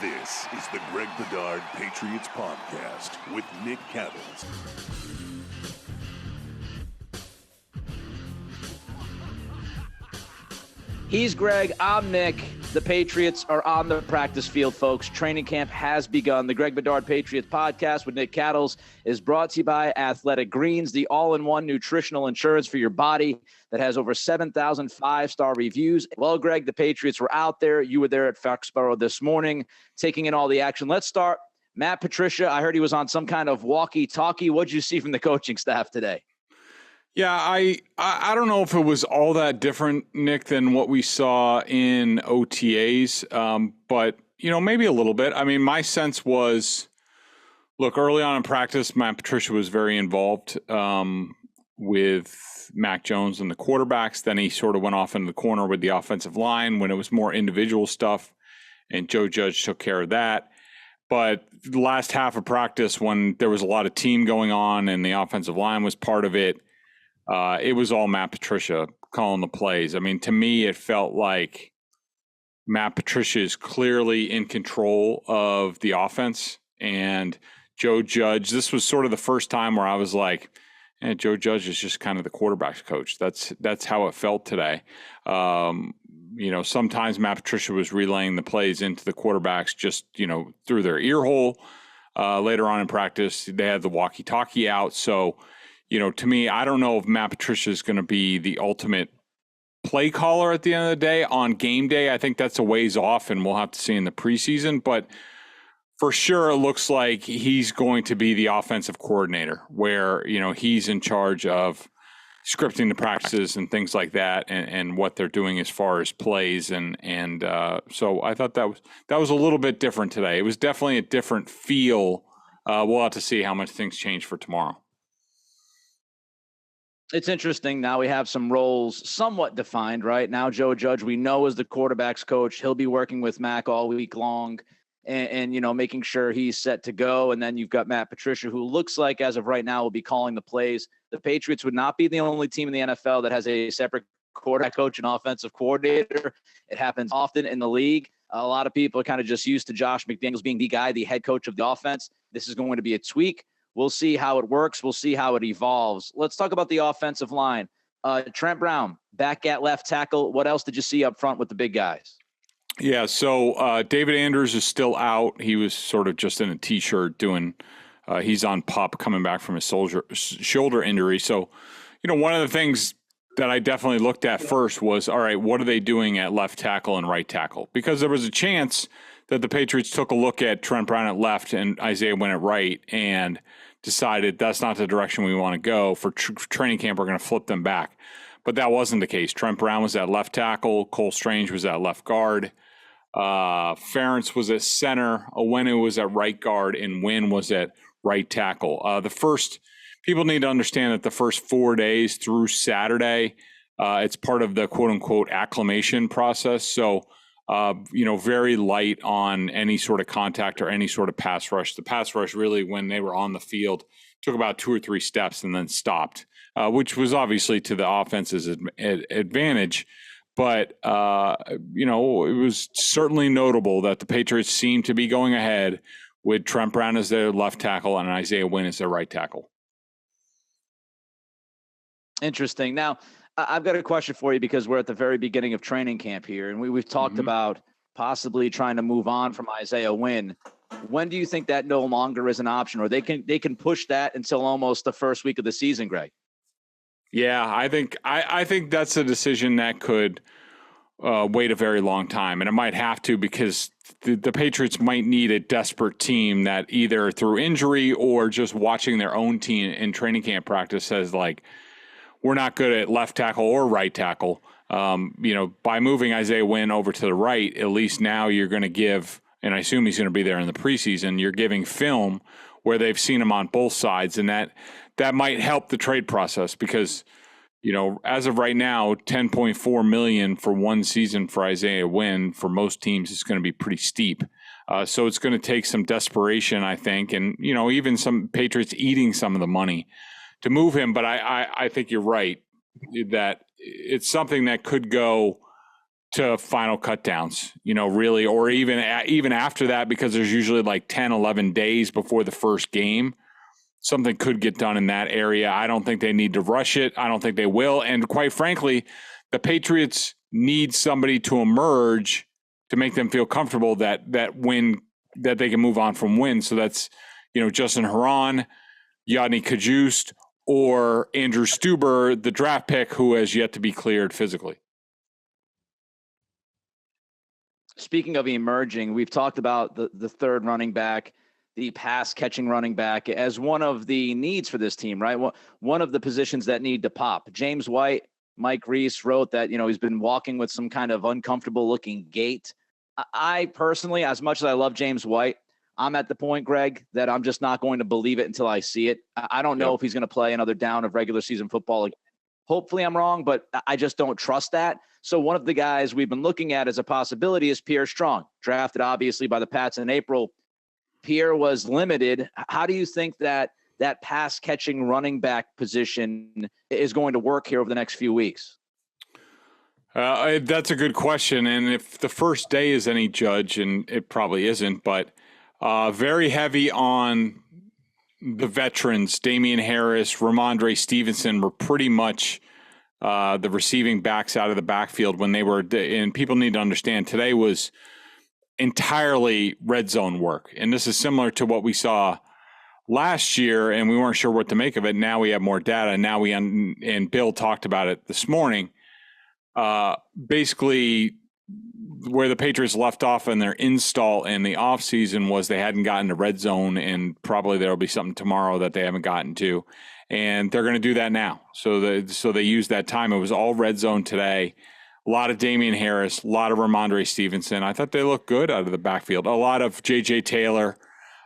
This is the Greg Bedard Patriots Podcast with Nick Cattles. He's Greg, I'm Nick. The Patriots are on the practice field, folks. Training camp has begun. The Greg Bedard Patriots Podcast with Nick Cattles is brought to you by Athletic Greens, the all-in-one nutritional insurance for your body that has over 7,000 five-star reviews. Well, Greg, the Patriots were out there. You were there at Foxborough this morning, taking in all the action. Let's start. Matt Patricia, I heard he was on some kind of walkie-talkie. What did you see from the coaching staff today? Yeah, I don't know if it was all that different, Nick, than what we saw in OTAs, but, you know, maybe a little bit. I mean, my sense was, look, early on in practice, Matt Patricia was very involved with Mac Jones and the quarterbacks. Then he sort of went off into the corner with the offensive line when it was more individual stuff, and Joe Judge took care of that. But the last half of practice, when there was a lot of team going on and the offensive line was part of it, it was all Matt Patricia calling the plays. I mean, to me, it felt like Matt Patricia is clearly in control of the offense. And Joe Judge, this was sort of the first time where I was like, Joe Judge is just kind of the quarterback's coach. That's how it felt today. You know, sometimes Matt Patricia was relaying the plays into the quarterbacks just, you know, through their ear hole. Later on in practice, they had the walkie-talkie out. So, you know, to me, I don't know if Matt Patricia is going to be the ultimate play caller at the end of the day. On game day, I think that's a ways off, and we'll have to see in the preseason. But for sure, it looks like he's going to be the offensive coordinator, where, you know, he's in charge of scripting the practices and things like that, and what they're doing as far as plays. And so I thought that was a little bit different today. It was definitely a different feel. We'll have to see how much things change for tomorrow. It's interesting. Now we have some roles somewhat defined, right? Now Joe Judge, we know, is the quarterback's coach. He'll be working with Mac all week long and you know, making sure he's set to go. And then you've got Matt Patricia, who looks like, as of right now, will be calling the plays. The Patriots would not be the only team in the NFL that has a separate quarterback coach and offensive coordinator. It happens often in the league. A lot of people are kind of just used to Josh McDaniels being the guy, the head coach of the offense. This is going to be a tweak. We'll see how it works. We'll see how it evolves. Let's talk about the offensive line. Trent Brown, back at left tackle. What else did you see up front with the big guys? Yeah, so David Andrews is still out. He was sort of just in a T-shirt doing he's on PUP coming back from his shoulder injury. So, you know, one of the things that I definitely looked at first was, all right, what are they doing at left tackle and right tackle? Because there was a chance that the Patriots took a look at Trent Brown at left and Isaiah Wynn at right and decided that's not the direction we want to go. For training camp, we're going to flip them back. But that wasn't the case. Trent Brown was at left tackle. Cole Strange was at left guard. Ferentz was at center. Owenu was at right guard. And Wynn was at right tackle. People need to understand that the first 4 days through Saturday, it's part of the quote-unquote acclimation process. So, you know, very light on any sort of contact or any sort of pass rush. The pass rush really, when they were on the field, took about 2 or 3 steps and then stopped, which was obviously to the offense's advantage. But, you know, it was certainly notable that the Patriots seemed to be going ahead with Trent Brown as their left tackle and Isaiah Wynn as their right tackle. Interesting. Now, I've got a question for you because we're at the very beginning of training camp here, and we've talked about possibly trying to move on from Isaiah Wynn. When do you think that no longer is an option, or they can push that until almost the first week of the season, Greg? Yeah, I think that's a decision that could wait a very long time, and it might have to, because the Patriots might need a desperate team that either through injury or just watching their own team in training camp practice says, like, we're not good at left tackle or right tackle. You know, by moving Isaiah Wynn over to the right, at least now you're going to give, and I assume he's going to be there in the preseason, you're giving film where they've seen him on both sides, and that might help the trade process because, you know, as of right now, $10.4 million for one season for Isaiah Wynn for most teams is going to be pretty steep. So it's going to take some desperation, I think, and, you know, even some Patriots eating some of the money to move him. But I think you're right that it's something that could go to final cut downs, really, or even after that, because there's usually like 10, 11 days before the first game. Something could get done in that area. I don't think they need to rush it. I don't think they will. And quite frankly, the Patriots need somebody to emerge to make them feel comfortable that they can move on from Wynn. So that's, Justin Herron, Yadni Cajuste, or Andrew Stueber, the draft pick, who has yet to be cleared physically. Speaking of emerging, we've talked about the third running back, the pass catching running back, as one of the needs for this team, right? One of the positions that need to pop. James White, Mike Reese wrote that, he's been walking with some kind of uncomfortable looking gait. I personally, as much as I love James White, I'm at the point, Greg, that I'm just not going to believe it until I see it. I don't know if he's going to play another down of regular season football again. Hopefully I'm wrong, but I just don't trust that. So one of the guys we've been looking at as a possibility is Pierre Strong, drafted obviously by the Pats in April. Pierre was limited. How do you think that pass catching running back position is going to work here over the next few weeks? That's a good question. And if the first day is any judge, and it probably isn't, but very heavy on the veterans, Damian Harris, Ramondre Stevenson were pretty much the receiving backs out of the backfield when they were, and people need to understand today was entirely red zone work. And this is similar to what we saw last year, and we weren't sure what to make of it. Now we have more data. Now and Bill talked about it this morning. Basically, where the Patriots left off in their install in the offseason was they hadn't gotten to red zone, and probably there will be something tomorrow that they haven't gotten to. And they're going to do that now. So they used that time. It was all red zone today. A lot of Damian Harris, a lot of Ramondre Stevenson. I thought they looked good out of the backfield. A lot of J.J. Taylor.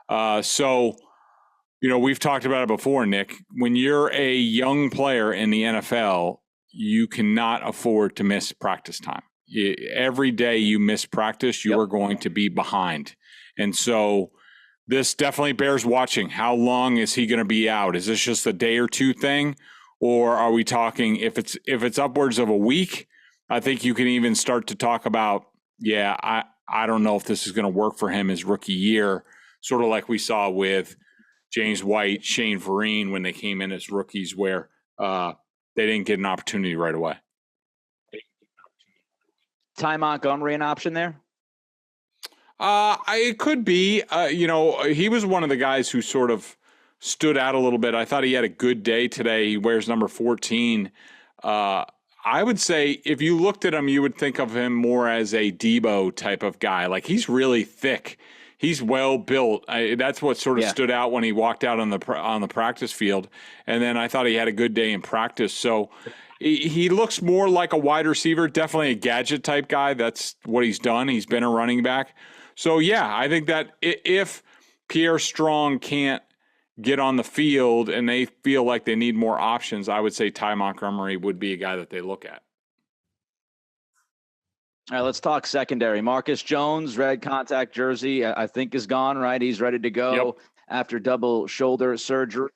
We've talked about it before, Nick. When you're a young player in the NFL, you cannot afford to miss practice time. Every day you miss practice, you are going to be behind. And so this definitely bears watching. How long is he going to be out? Is this just a day or two thing? Or are we talking, if it's upwards of a week, I think you can even start to talk about, I don't know if this is going to work for him his rookie year, sort of like we saw with James White, Shane Vereen when they came in as rookies, where they didn't get an opportunity right away. Ty Montgomery an option there? It could be. He was one of the guys who sort of stood out a little bit. I thought he had a good day today. He wears number 14. I would say if you looked at him, you would think of him more as a Debo type of guy. Like, he's really thick. He's well built. That's what sort of stood out when he walked out on the practice field. And then I thought he had a good day in practice. So he looks more like a wide receiver, definitely a gadget type guy. That's what he's done. He's been a running back. So, I think that if Pierre Strong can't get on the field and they feel like they need more options, I would say Ty Montgomery would be a guy that they look at. All right, let's talk secondary. Marcus Jones, red contact jersey, I think is gone, right? He's ready to go after double shoulder surgery.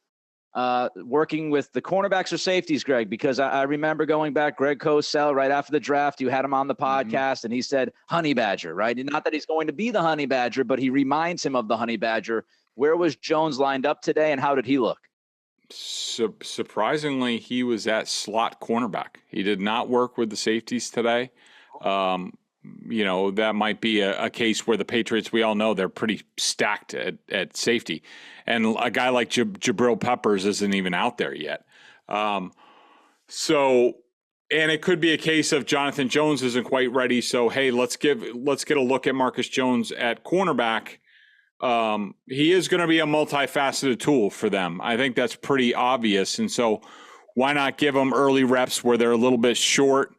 Working with the cornerbacks or safeties, Greg, because I remember going back, Greg Cosell, right after the draft, you had him on the podcast, and he said Honey Badger, right? And not that he's going to be the Honey Badger, but he reminds him of the Honey Badger. Where was Jones lined up today, and how did he look? Surprisingly, he was at slot cornerback. He did not work with the safeties today. That might be a case where the Patriots, we all know they're pretty stacked at safety. And a guy like Jabril Peppers isn't even out there yet. And it could be a case of Jonathan Jones isn't quite ready. So, hey, let's get a look at Marcus Jones at cornerback. He is going to be a multifaceted tool for them. I think that's pretty obvious. And so why not give him early reps where they're a little bit short?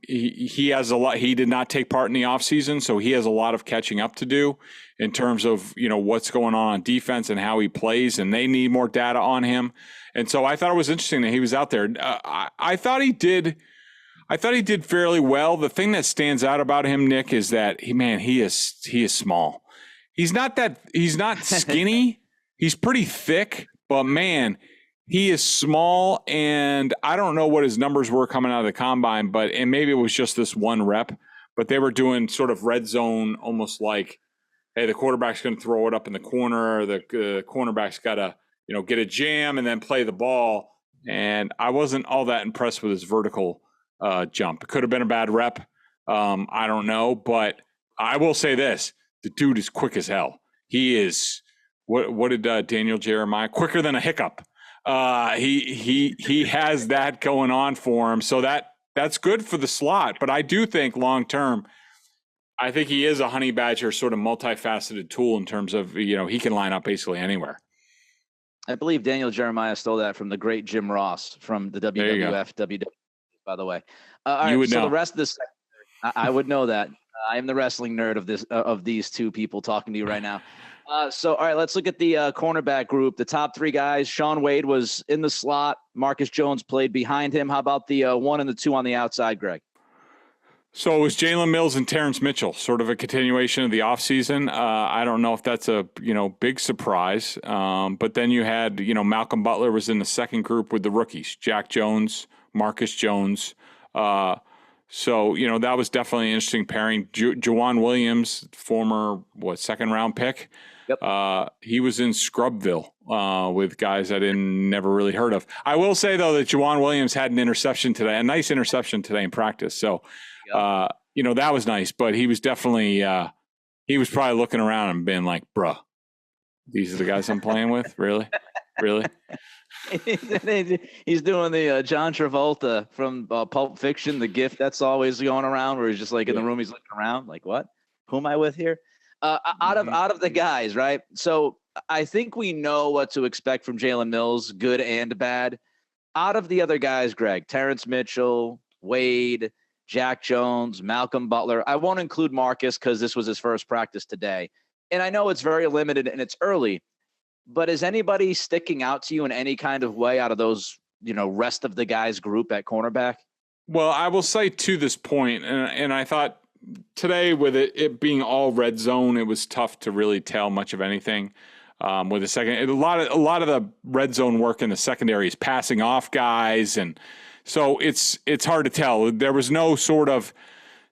He has a lot. He did not take part in the offseason, so he has a lot of catching up to do in terms of what's going on defense and how he plays, and they need more data on him. And so I thought it was interesting that he was out there. I thought he did fairly well. The thing that stands out about him, Nick, is that he is small. He's not skinny. He's pretty thick, but man, he is small, and I don't know what his numbers were coming out of the combine, and maybe it was just this one rep, but they were doing sort of red zone, almost like, hey, the quarterback's going to throw it up in the corner. The cornerback's got to, get a jam and then play the ball. And I wasn't all that impressed with his vertical jump. It could have been a bad rep. I don't know, but I will say this: the dude is quick as hell. He is. What did Daniel Jeremiah? Quicker than a hiccup. He has that going on for him. So that's good for the slot. But I do think long term, I think he is a honey badger sort of multifaceted tool in terms of, he can line up basically anywhere. I believe Daniel Jeremiah stole that from the great Jim Ross from the WWF, WWF, by the way. All right, so know. The rest of this, I would know that. I am the wrestling nerd of these two people talking to you right now. So, all right, let's look at the cornerback group. The top three guys, Shaun Wade was in the slot. Marcus Jones played behind him. How about the 1 and the 2 on the outside, Greg? So it was Jalen Mills and Terrence Mitchell, sort of a continuation of the offseason. I don't know if that's a, big surprise. But then you had, Malcolm Butler was in the second group with the rookies, Jack Jones, Marcus Jones. So, that was definitely an interesting pairing. Juwan Williams, former, second round pick. Yep. He was in Scrubville with guys I never really heard of. I will say, though, that Juwan Williams had an interception today, a nice interception today in practice. So, that was nice, but he was definitely, he was probably looking around and being like, bruh, these are the guys I'm playing with? Really? Really? He's doing the John Travolta from Pulp Fiction, the gift that's always going around where he's just like in the room, he's looking around like, what? Who am I with here? Out of the guys, right? So I think we know what to expect from Jalen Mills, good and bad. Out of the other guys, Greg, Terrence Mitchell, Wade, Jack Jones, Malcolm Butler. I won't include Marcus because this was his first practice today. And I know it's very limited and it's early, but is anybody sticking out to you in any kind of way out of those, rest of the guys group at cornerback? Well, I will say to this point, and I thought today with it being all red zone, it was tough to really tell much of anything. With the second, a lot of the red zone work in the secondary is passing off guys, and so it's hard to tell. There was no sort of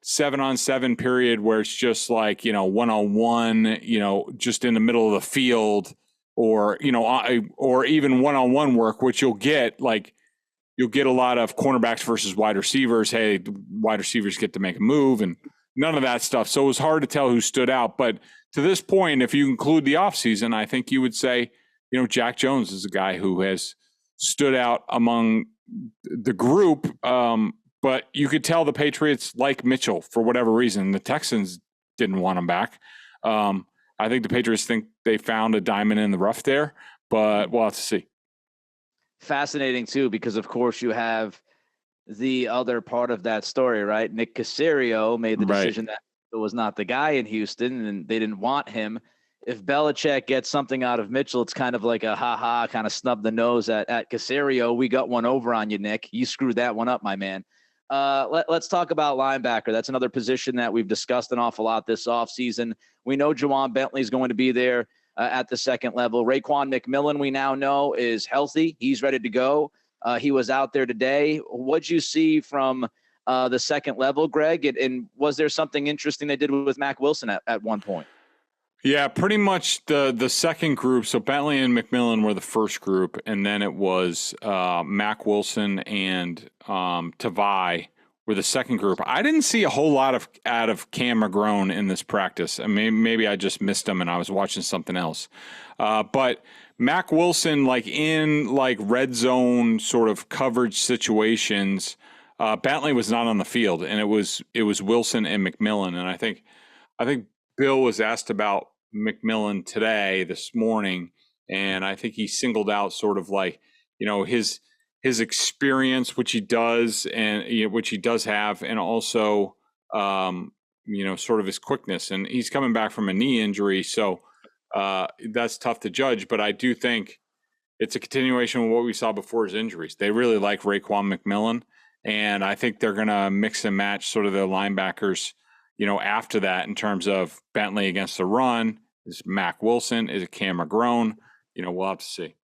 7-on-7 period where it's just like, 1-on-1, just in the middle of the field, or or even one-on-one work, which you'll get a lot of cornerbacks versus wide receivers. Hey, the wide receivers get to make a move and none of that stuff. So it was hard to tell who stood out. But to this point, if you include the offseason, I think you would say, Jack Jones is a guy who has stood out among the group. But you could tell the Patriots like Mitchell for whatever reason. The Texans didn't want him back. I think the Patriots think they found a diamond in the rough there, but we'll have to see. Fascinating, too, because, of course, you have the other part of that story, right? Nick Caserio made the decision that it was not the guy in Houston, and they didn't want him. If Belichick gets something out of Mitchell, it's kind of like a ha-ha, kind of snub the nose at Caserio. We got one over on you, Nick. You screwed that one up, my man. Let's talk about linebacker. That's another position that we've discussed an awful lot this offseason. We know Juwan Bentley is going to be there at the second level. Raekwon McMillan, we now know, is healthy. He's ready to go. He was out there today. What'd you see from the second level, Greg? And was there something interesting they did with Mack Wilson at one point? Yeah, pretty much the second group. So Bentley and McMillan were the first group, and then it was Mack Wilson and Tavai were the second group. I didn't see a whole lot out of Cam McGrone in this practice. I mean, maybe I just missed him and I was watching something else. But Mack Wilson, in red zone sort of coverage situations, Bentley was not on the field, and it was Wilson and McMillan. And I think Bill was asked about McMillan this morning, and I think he singled out sort of his experience, which he does, and which he does have, and also sort of his quickness. And he's coming back from a knee injury, so that's tough to judge. But I do think it's a continuation of what we saw before his injuries. They really like Raekwon McMillan, and I think they're going to mix and match sort of their linebackers after that, in terms of Bentley against the run. Is Mack Wilson? Is it Cam McGrone? We'll have to see.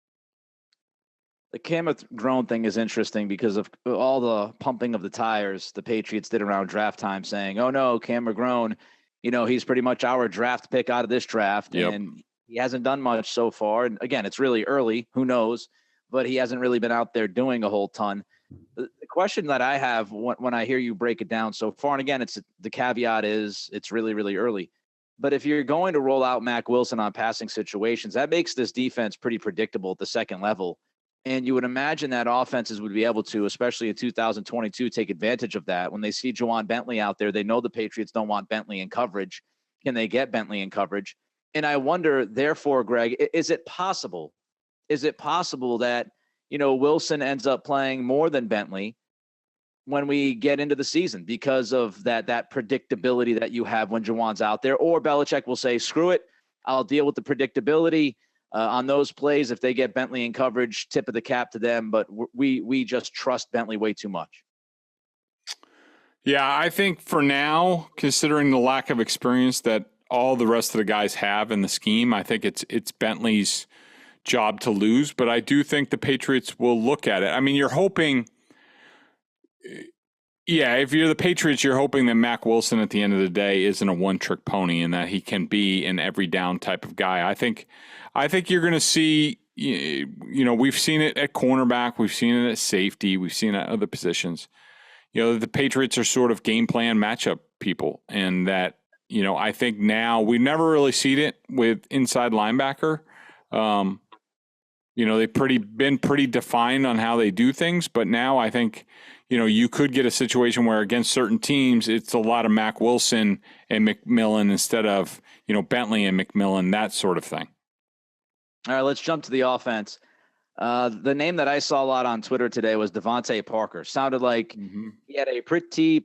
The McGrone thing is interesting because of all the pumping of the tires the Patriots did around draft time, saying, "Oh no, McGrone, he's pretty much our draft pick out of this draft," and he hasn't done much so far. And again, it's really early. Who knows? But he hasn't really been out there doing a whole ton. The question that I have when I hear you break it down so far, and again, the caveat is it's really, really early. But if you're going to roll out Mack Wilson on passing situations, that makes this defense pretty predictable at the second level. And you would imagine that offenses would be able to, especially in 2022, take advantage of that. When they see Juwan Bentley out there, they know the Patriots don't want Bentley in coverage. Can they get Bentley in coverage? And I wonder, therefore, Greg, is it possible that, Wilson ends up playing more than Bentley when we get into the season because of that predictability that you have when Juwan's out there? Or Belichick will say, screw it, I'll deal with the predictability on those plays. If they get Bentley in coverage, tip of the cap to them, but we just trust Bentley way too much. Yeah, I think for now, considering the lack of experience that all the rest of the guys have in the scheme, I think it's Bentley's job to lose. But I do think the Patriots will look at it. I mean, you're hoping, if you're the Patriots, you're hoping that Mack Wilson at the end of the day isn't a one-trick pony and that he can be an every down type of guy. I think you're going to see, we've seen it at cornerback, we've seen it at safety, we've seen it at other positions. The Patriots are sort of game plan matchup people, and that, I think now we've never really seen it with inside linebacker. They've been pretty defined on how they do things, but now I think, you could get a situation where against certain teams, it's a lot of Mack Wilson and McMillan instead of, Bentley and McMillan, that sort of thing. All right, let's jump to the offense. The name that I saw a lot on Twitter today was DeVante Parker. Sounded like he had a pretty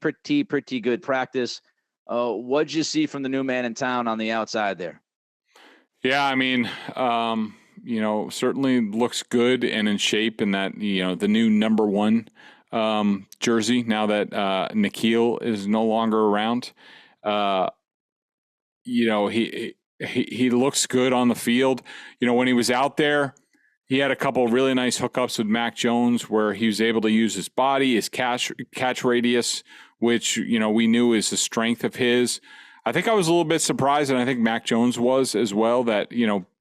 good practice. What'd you see from the new man in town on the outside there? Yeah, I mean, certainly looks good and in shape in that, the new number 1 jersey now that Nikhil is no longer around. He looks good on the field. When he was out there, he had a couple of really nice hookups with Mac Jones where he was able to use his body, his catch radius, which, we knew is the strength of his. I think I was a little bit surprised, and I think Mac Jones was as well, that,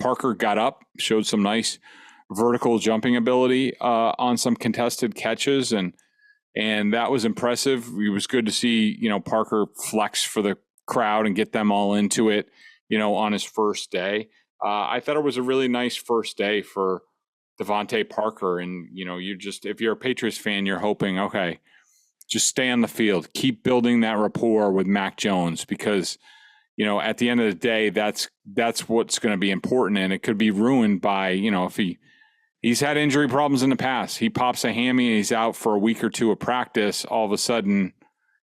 Parker got up, showed some nice vertical jumping ability on some contested catches, and that was impressive. It was good to see, Parker flex for the crowd and get them all into it, on his first day. I thought it was a really nice first day for DeVante Parker. And, if you're a Patriots fan, you're hoping, okay, just stay on the field, keep building that rapport with Mac Jones, because, at the end of the day, that's what's going to be important. And it could be ruined by, if he's had injury problems in the past, he pops a hammy and he's out for a week or two of practice. All of a sudden,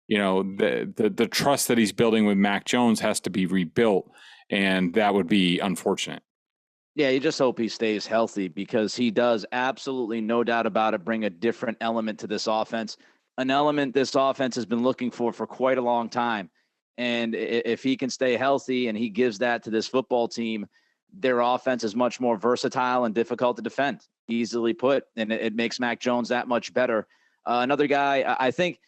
the trust that he's building with Mac Jones has to be rebuilt. And that would be unfortunate. Yeah, you just hope he stays healthy, because he does, absolutely no doubt about it, bring a different element to this offense, an element this offense has been looking for quite a long time. And if he can stay healthy and he gives that to this football team, their offense is much more versatile and difficult to defend, easily put, and it makes Mac Jones that much better. Another guy, I think,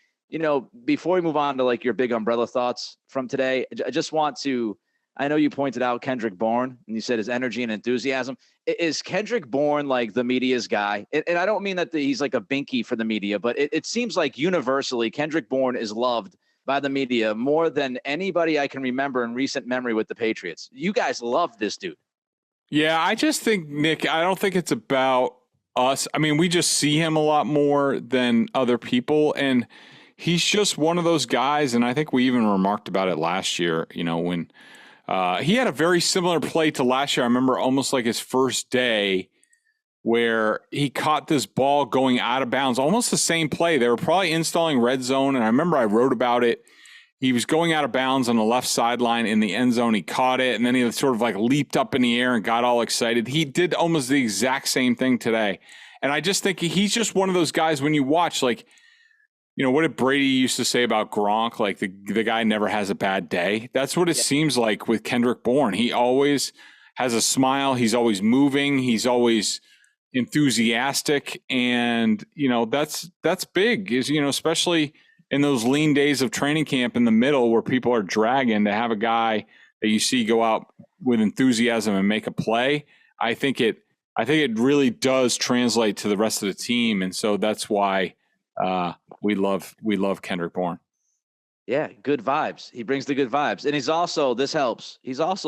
before we move on to like your big umbrella thoughts from today, I just want to, I know you pointed out Kendrick Bourne and you said his energy and enthusiasm. Is Kendrick Bourne like the media's guy? And I don't mean that he's like a binky for the media, but it seems like universally Kendrick Bourne is loved by the media more than anybody I can remember in recent memory with the Patriots. You guys love this dude. Yeah, I just think, Nick, I don't think it's about us. I mean, we just see him a lot more than other people, and he's just one of those guys, and I think we even remarked about it last year, when he had a very similar play to last year. I remember almost like his first day where he caught this ball going out of bounds, almost the same play. They were probably installing red zone, and I remember I wrote about it. He was going out of bounds on the left sideline in the end zone. He caught it, and then he sort of like leaped up in the air and got all excited. He did almost the exact same thing today. And I just think he's just one of those guys when you watch, like, what did Brady used to say about Gronk? Like the guy never has a bad day. That's what it seems like with Kendrick Bourne. He always has a smile. He's always moving. He's always, enthusiastic, and that's big. Is especially in those lean days of training camp in the middle where people are dragging, to have a guy that you see go out with enthusiasm and make a play. I think it really does translate to the rest of the team, and so that's why we love Kendrick Bourne. Yeah, good vibes. He brings the good vibes, and he's also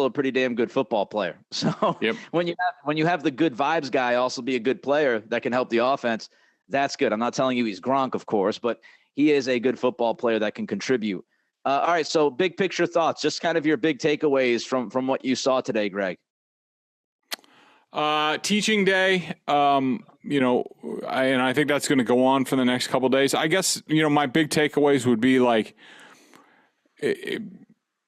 a pretty damn good football player. So yep. when you have the good vibes guy also be a good player that can help the offense, that's good. I'm not telling you he's Gronk, of course, but he is a good football player that can contribute. All right, so big picture thoughts, just kind of your big takeaways from what you saw today, Greg. Teaching day, and I think that's going to go on for the next couple of days. I guess, my big takeaways would be like a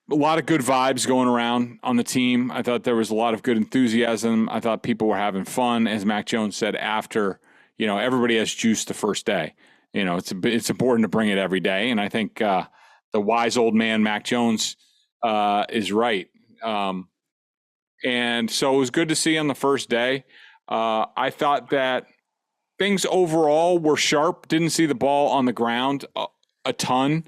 lot of good vibes going around on the team. I thought there was a lot of good enthusiasm. I thought people were having fun. As Mac Jones said after, everybody has juice the first day. It's important to bring it every day. And I think the wise old man, Mac Jones, is right. And so it was good to see on the first day. I thought that things overall were sharp. Didn't see the ball on the ground a ton.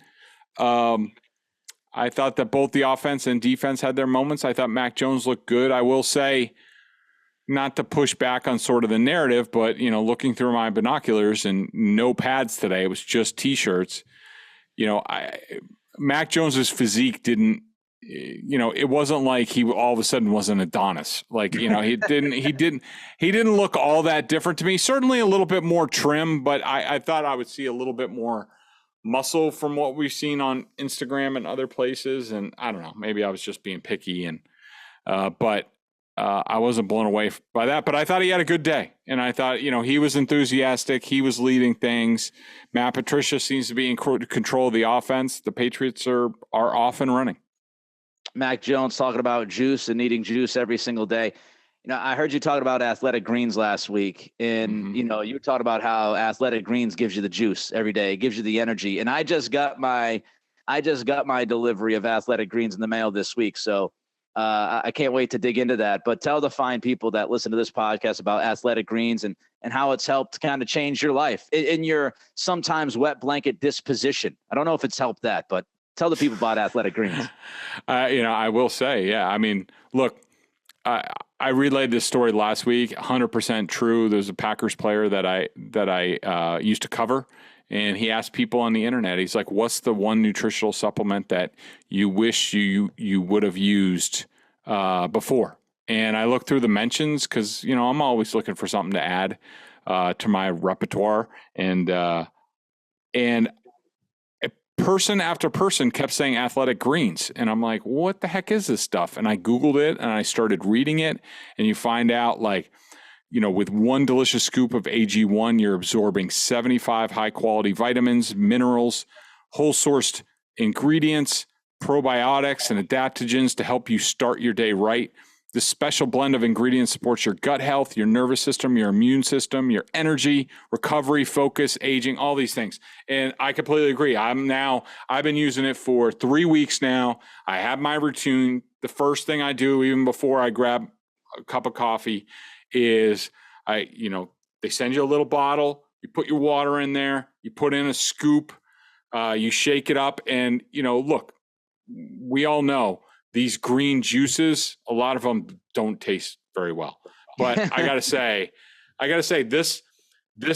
I thought that both the offense and defense had their moments. I thought Mac Jones looked good. I will say, not to push back on sort of the narrative, but, looking through my binoculars and no pads today, it was just T-shirts. Mac Jones's physique didn't, it wasn't like he all of a sudden was an Adonis. Like, he didn't look all that different to me. Certainly a little bit more trim, but I thought I would see a little bit more muscle from what we've seen on Instagram and other places. And I don't know, maybe I was just being picky, and but I wasn't blown away by that. But I thought he had a good day, and I thought, he was enthusiastic. He was leading things. Matt Patricia seems to be in control of the offense. The Patriots are off and running. Mac Jones talking about juice and needing juice every single day. I heard you talking about athletic greens last week, and you were talking about how athletic greens gives you the juice every day, it gives you the energy. And I just got my delivery of athletic greens in the mail this week, so I can't wait to dig into that. But tell the fine people that listen to this podcast about athletic greens and how it's helped kind of change your life in your sometimes wet blanket disposition. I don't know if it's helped that, but tell the people about athletic greens. I will say, yeah. I mean, look, I relayed this story last week. 100% true. There's a Packers player that I used to cover, and he asked people on the internet. He's like, "What's the one nutritional supplement that you wish you would have used before?" And I looked through the mentions because I'm always looking for something to add to my repertoire, and person after person kept saying athletic greens. And I'm like, what the heck is this stuff? And I Googled it and I started reading it, and you find out with one delicious scoop of AG1, you're absorbing 75 high quality vitamins, minerals, whole sourced ingredients, probiotics, and adaptogens to help you start your day right. This special blend of ingredients supports your gut health, your nervous system, your immune system, your energy, recovery, focus, aging, all these things. And I completely agree. I've been using it for 3 weeks now. I have my routine. The first thing I do, even before I grab a cup of coffee, is they send you a little bottle, you put your water in there, you put in a scoop, you shake it up, and look, we all know these green juices, a lot of them don't taste very well. But I gotta say, this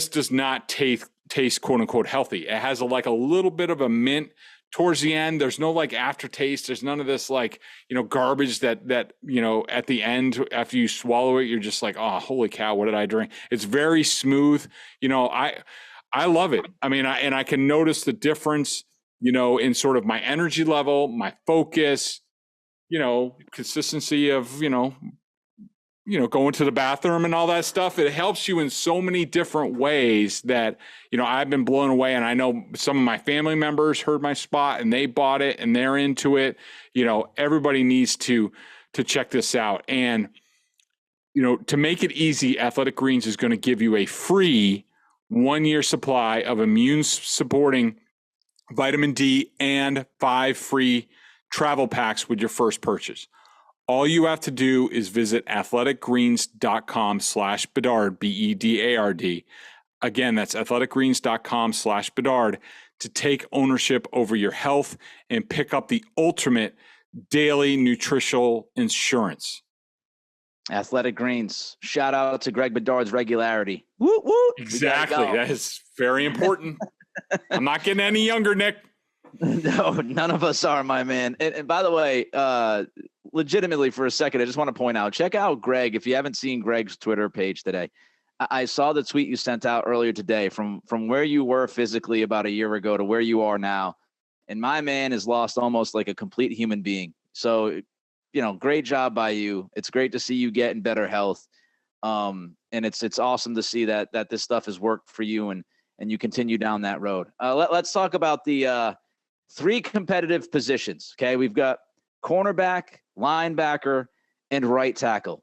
does not taste quote unquote healthy. It has a little bit of a mint towards the end. There's no aftertaste. There's none of this garbage that at the end after you swallow it, you're just like, oh, holy cow, what did I drink? It's very smooth. I love it. I mean, I can notice the difference, in sort of my energy level, my focus, consistency of, going to the bathroom and all that stuff. It helps you in so many different ways that, I've been blown away. And I know some of my family members heard my spot and they bought it and they're into it. Everybody needs to check this out. And, to make it easy, Athletic Greens is going to give you a free 1-year supply of immune supporting vitamin D and 5 free travel packs with your first purchase. All you have to do is visit athleticgreens.com/Bedard, Bedard. Again, that's athleticgreens.com/Bedard to take ownership over your health and pick up the ultimate daily nutritional insurance. Athletic Greens. Shout out to Greg Bedard's regularity. Woo, woo. Exactly. That is very important. I'm not getting any younger, Nick. No, none of us are, my man. And by the way, legitimately for a second, I just want to point out, check out Greg. If you haven't seen Greg's Twitter page today, I saw the tweet you sent out earlier today from where you were physically about a year ago to where you are now. And my man has lost almost like a complete human being. So, great job by you. It's great to see you get in better health. And it's awesome to see that this stuff has worked for you and you continue down that road. Let's talk about the three competitive positions. Okay. We've got cornerback, linebacker, and right tackle.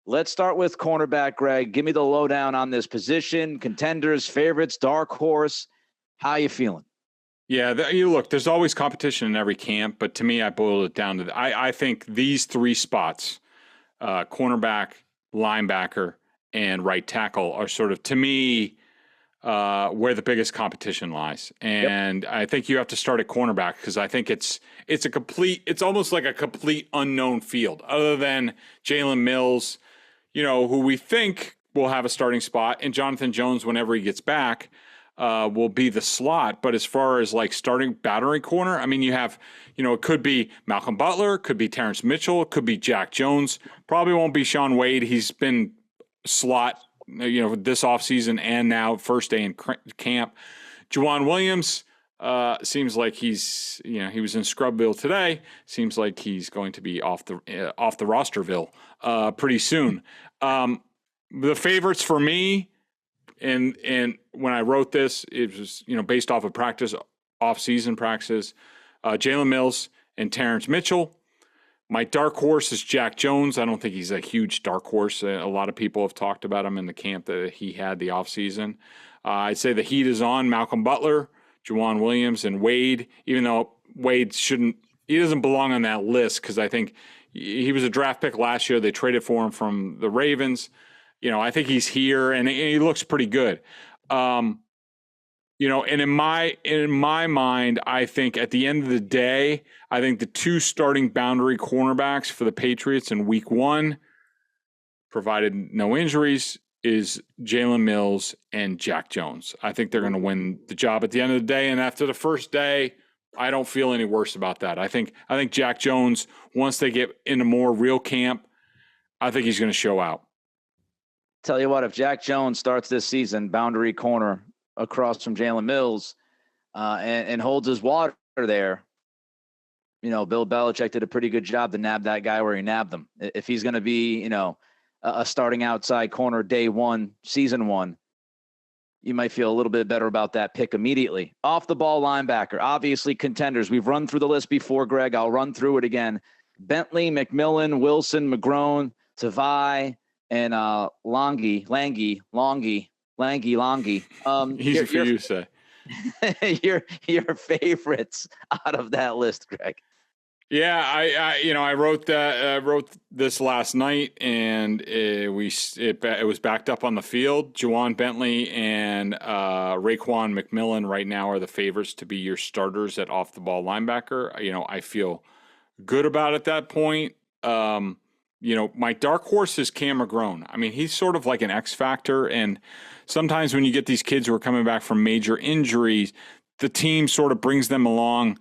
Let's start with cornerback, Greg. Give me the lowdown on this position, contenders, favorites, dark horse. How you feeling? Yeah, look, there's always competition in every camp, but to me, I boiled it down to I think these three spots, cornerback, linebacker, and right tackle are sort of, to me, where the biggest competition lies. And I think you have to start at cornerback because I think it's almost like a complete unknown field other than Jalen Mills, who we think will have a starting spot, and Jonathan Jones, whenever he gets back, will be the slot. But as far as like starting battering corner, I mean, you have, it could be Malcolm Butler, could be Terrence Mitchell, it could be Jack Jones. Probably won't be Sean Wade. He's been slot, this offseason and now first day in camp. Juwan Williams seems like he's, he was in Scrubville today. Seems like he's going to be off the rosterville pretty soon. The favorites for me, and when I wrote this, it was based off of off-season practices, Jalen Mills and Terrence Mitchell. My dark horse is Jack Jones. I don't think he's a huge dark horse. A lot of people have talked about him in the camp that he had the offseason. I'd say the heat is on Malcolm Butler, Juwan Williams, and Wade, even though Wade he doesn't belong on that list because I think he was a draft pick last year. They traded for him from the Ravens. I think he's here and he looks pretty good. And in my mind, I think at the end of the day, I think the two starting boundary cornerbacks for the Patriots in week 1, provided no injuries, is Jalen Mills and Jack Jones. I think they're going to win the job at the end of the day. And after the first day, I don't feel any worse about that. I think Jack Jones, once they get into more real camp, I think he's going to show out. Tell you what, if Jack Jones starts this season boundary corner across from Jalen Mills and holds his water there, Bill Belichick did a pretty good job to nab that guy where he nabbed him. If he's going to be, a starting outside corner day 1, season 1, you might feel a little bit better about that pick immediately. Off the ball linebacker, obviously contenders. We've run through the list before, Greg. I'll run through it again. Bentley, McMillan, Wilson, McGrone, Tavai, and Langhi. Easy for you to say. your favorites out of that list, Greg. Yeah, I wrote that. I wrote this last night, and it was backed up on the field. Juwan Bentley and Raekwon McMillan right now are the favorites to be your starters at off the ball linebacker. I feel good about at that point. My dark horse is McGrone. I mean, he's sort of like an X factor, and sometimes when you get these kids who are coming back from major injuries, the team sort of brings them along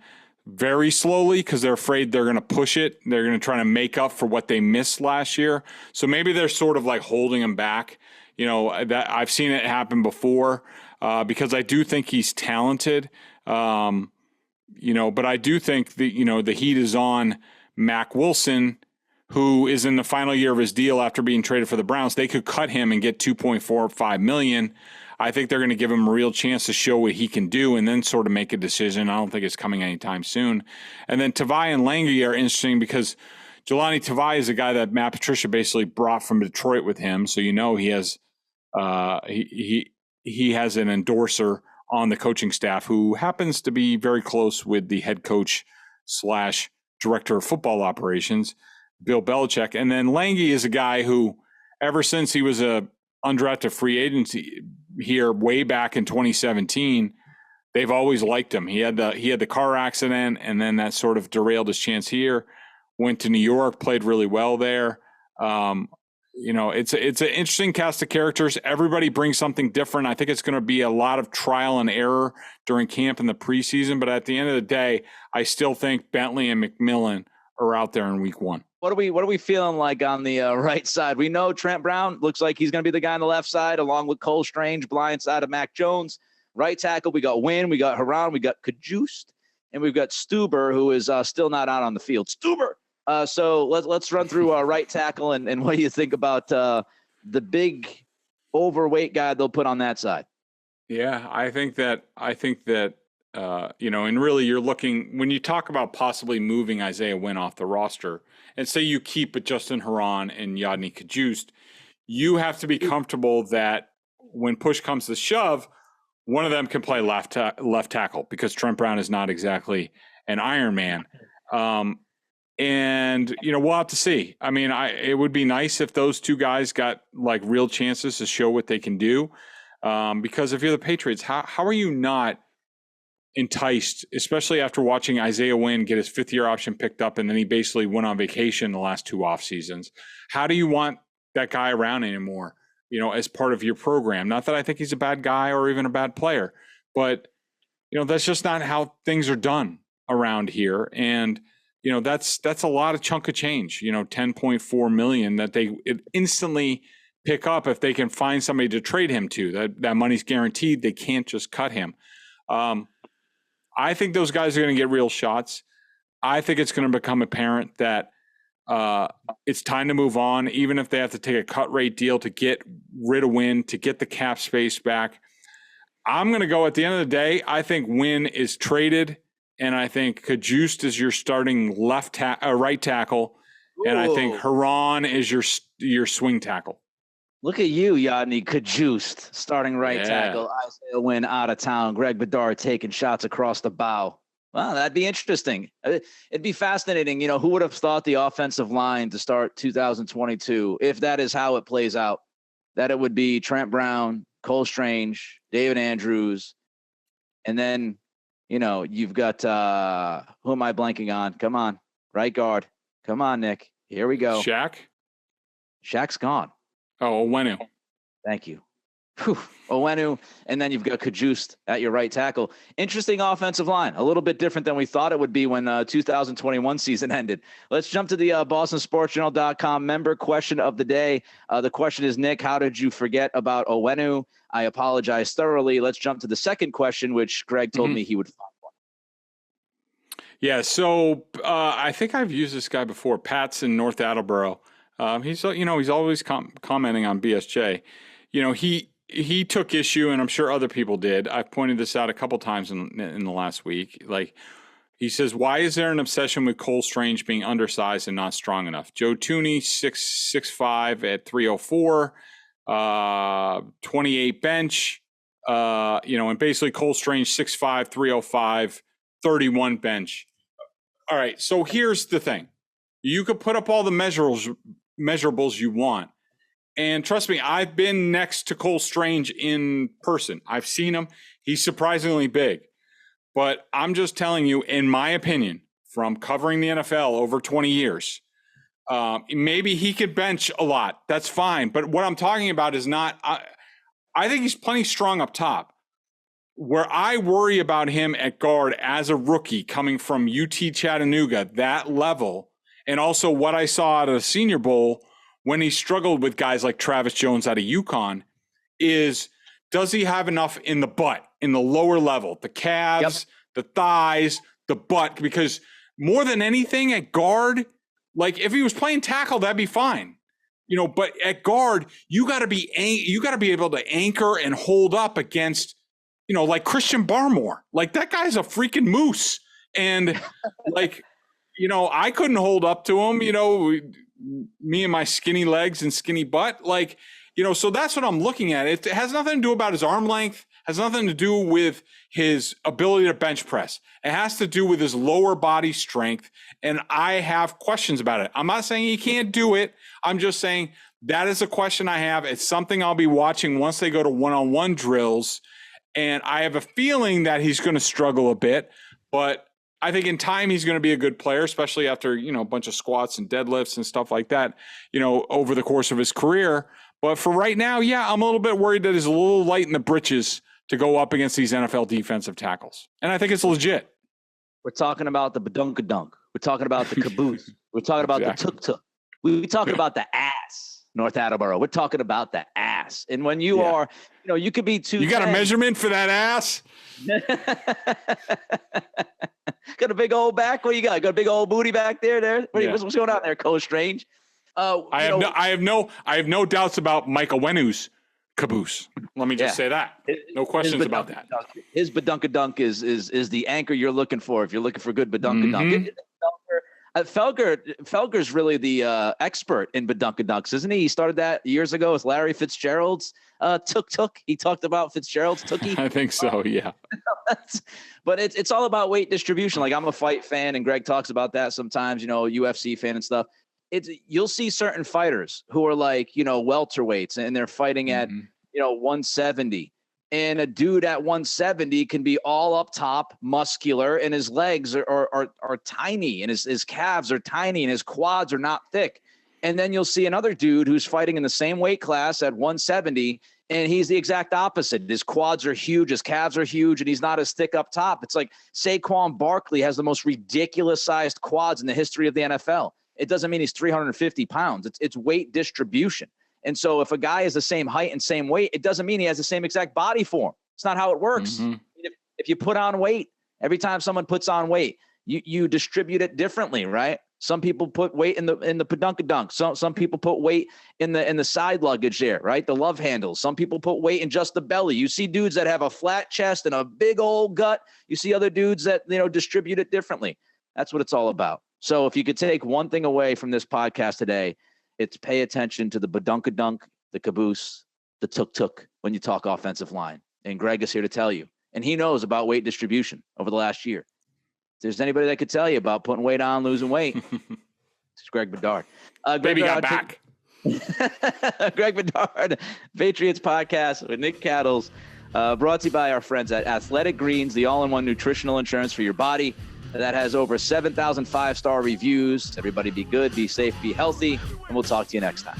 very slowly because they're afraid they're going to push it. They're going to try to make up for what they missed last year. So maybe they're sort of like holding him back. That I've seen it happen before because I do think he's talented. But I do think that, the heat is on Mack Wilson, who is in the final year of his deal after being traded for the Browns. They could cut him and get $2.45 million. I think they're going to give him a real chance to show what he can do and then sort of make a decision. I don't think it's coming anytime soon. And then Tavai and Langhi are interesting because Jelani Tavai is a guy that Matt Patricia basically brought from Detroit with him. So he has he has an endorser on the coaching staff who happens to be very close with the head coach / director of football operations. Bill Belichick. And then Langhi is a guy who, ever since he was a undrafted free agency here way back in 2017, they've always liked him. He had the car accident, and then that sort of derailed his chance here. Went to New York, played really well there. It's an interesting cast of characters. Everybody brings something different. I think it's going to be a lot of trial and error during camp in the preseason. But at the end of the day, I still think Bentley and McMillan are out there in week 1. What are we feeling like on the right side? We know Trent Brown looks like he's going to be the guy on the left side, along with Cole Strange, blind side of Mac Jones. Right tackle, we got Wynn, we got Herron, we got Cajuste, and we've got Stueber, who is still not out on the field. Stueber. So let's run through right tackle and what do you think about the big overweight guy they'll put on that side? Yeah, I think that and really you're looking, when you talk about possibly moving Isaiah Wynn off the roster and say you keep Justin Herron and Yadni Cajuste, you have to be comfortable that when push comes to shove, one of them can play left tackle, because Trent Brown is not exactly an Iron Man. And we'll have to see. I mean, it would be nice if those two guys got like real chances to show what they can do. Because if you're the Patriots, how are you not enticed, especially after watching Isaiah Wynn get his 5th-year option picked up and then he basically went on vacation the last 2 off seasons? How do you want that guy around anymore, as part of your program? Not that I think he's a bad guy or even a bad player, but that's just not how things are done around here. And that's a lot of chunk of change, $10.4 million that they instantly pick up if they can find somebody to trade him to. That money's guaranteed. They can't just cut him. I think those guys are going to get real shots. I think it's going to become apparent that it's time to move on, even if they have to take a cut rate deal to get rid of Wynn, to get the cap space back. I'm going to go, at the end of the day, I think Wynn is traded, and I think Cajuste is your starting right tackle, and I think Herron is your swing tackle. Look at you, Yadni Cajuste, starting right tackle. Isaiah Wynn out of town. Greg Bedard taking shots across the bow. Well, that'd be interesting. It'd be fascinating. Who would have thought the offensive line to start 2022, if that is how it plays out, that it would be Trent Brown, Cole Strange, David Andrews, and then, you've got who am I blanking on? Come on, right guard. Come on, Nick. Here we go. Shaq's gone. Oh, Owenu. Thank you. Owenu, and then you've got Cajuste at your right tackle. Interesting offensive line. A little bit different than we thought it would be when 2021 season ended. Let's jump to the BostonSportsJournal.com member question of the day. The question is, Nick, how did you forget about Owenu? I apologize thoroughly. Let's jump to the second question, which Greg told me he would find one. Yeah, so I think I've used this guy before. Pat's in North Attleboro. He's always commenting on BSJ. He took issue, and I'm sure other people did. I've pointed this out a couple times in the last week. Like, he says, why is there an obsession with Cole Strange being undersized and not strong enough? Joe Tooney, 6'5" at 304, 28 bench, and basically Cole Strange, 6'5", 305, 31 bench. All right, so here's the thing. You could put up all the measurables you want. And trust me, I've been next to Cole Strange in person. I've seen him. He's surprisingly big. But I'm just telling you, in my opinion, from covering the NFL over 20 years, maybe he could bench a lot. That's fine. But what I'm talking about is not I think he's plenty strong up top. Where I worry about him at guard as a rookie coming from UT Chattanooga, that level, and also what I saw at a Senior Bowl when he struggled with guys like Travis Jones out of UConn, is does he have enough in the butt, in the lower level, the calves, the thighs, the butt? Because more than anything at guard, like if he was playing tackle, that'd be fine. But at guard, you got to be able to anchor and hold up against, like Christian Barmore. Like, that guy's a freaking moose. And like, I couldn't hold up to him, me and my skinny legs and skinny butt. Like, so that's what I'm looking at. It has nothing to do about his arm length, has nothing to do with his ability to bench press. It has to do with his lower body strength, and I have questions about it. I'm not saying he can't do it. I'm just saying that is a question I have. It's something I'll be watching once they go to one-on-one drills, and I have a feeling that he's going to struggle a bit, but I think in time he's going to be a good player, especially after, a bunch of squats and deadlifts and stuff like that, over the course of his career. But for right now, yeah, I'm a little bit worried that he's a little light in the britches to go up against these NFL defensive tackles. And I think it's legit. We're talking about the badunkadunk. We're talking about the caboose. We're talking about the tuk-tuk. We're talking about the ass, North Attleboro. We're talking about the ass. And when you are, you could be 210. You got a measurement for that ass? Got a big old back? What do you got? Got a big old booty back there? What's going on there, Coach Strange? I have no doubts about Mike Owenu's caboose. Let me just say that. No questions about that. His badunkadunk is the anchor you're looking for if you're looking for good badunkadunk. Felger's really the expert in badunkadunks, isn't he? He started that years ago with Larry Fitzgerald's tuk-tuk. He talked about Fitzgerald's tookie. I think so, yeah. But it's all about weight distribution. Like, I'm a fight fan, and Greg talks about that sometimes, UFC fan and stuff. You'll see certain fighters who are like, welterweights, and they're fighting at, 170. And a dude at 170 can be all up top, muscular, and his legs are tiny, and his calves are tiny, and his quads are not thick. And then you'll see another dude who's fighting in the same weight class at 170, and he's the exact opposite. His quads are huge, his calves are huge, and he's not as thick up top. It's like Saquon Barkley has the most ridiculous-sized quads in the history of the NFL. It doesn't mean he's 350 pounds. It's weight distribution. And so if a guy is the same height and same weight, it doesn't mean he has the same exact body form. It's not how it works. Mm-hmm. If you put on weight, every time someone puts on weight, you distribute it differently, right? Some people put weight in the padunkadunk. Some people put weight in the side luggage there, right? The love handles. Some people put weight in just the belly. You see dudes that have a flat chest and a big old gut. You see other dudes that distribute it differently. That's what it's all about. So if you could take one thing away from this podcast today, it's pay attention to the badunkadunk, the caboose, the tuk-tuk when you talk offensive line. And Greg is here to tell you. And he knows about weight distribution over the last year. If there's anybody that could tell you about putting weight on, losing weight, it's Greg Bedard. Baby got back. Greg Bedard, Patriots Podcast with Nick Cattles, brought to you by our friends at Athletic Greens, the all-in-one nutritional insurance for your body that has over 7,000 five-star reviews. Everybody be good, be safe, be healthy, and we'll talk to you next time.